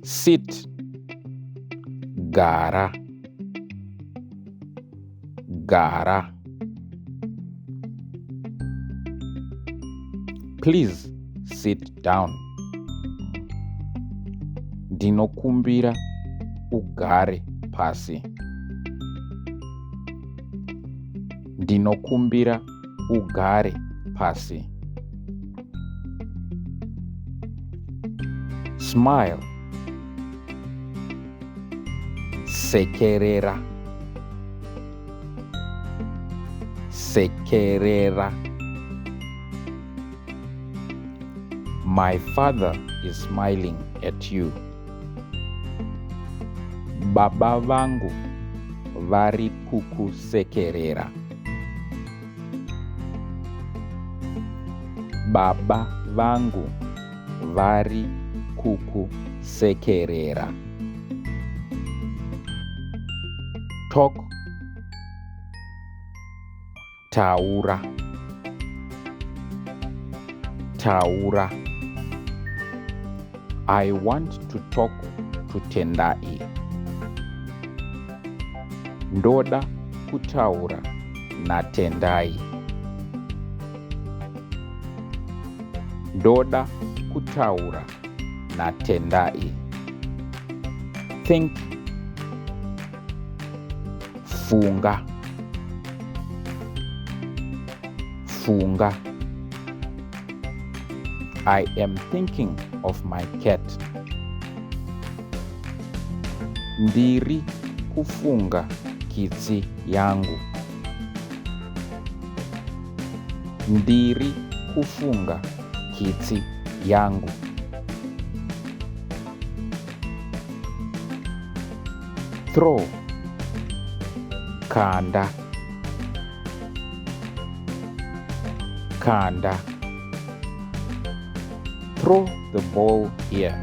Sit, gara, gara. Please sit down. Ndinokumbira ugare pasi. Ndinokumbira ugare pasi. Smile. Sekerera. Sekerera. My father is smiling at you. Baba vangu vari kukusekerera. Baba vangu vari kukusekerera. Talk. Taura. Taura. I want to talk to Tendai. Ndoda kutaura na Tendai. Ndoda kutaura na Tendai. Think. Funga. Funga. I am thinking of my cat. Ndiri kufunga kitsi yangu. Ndiri kufunga kitsi yangu. Throw. Kanda. Kanda. Throw the ball here.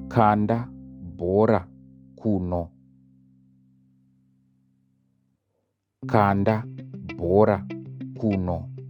Kanda bora kuno. Kanda bora kuno.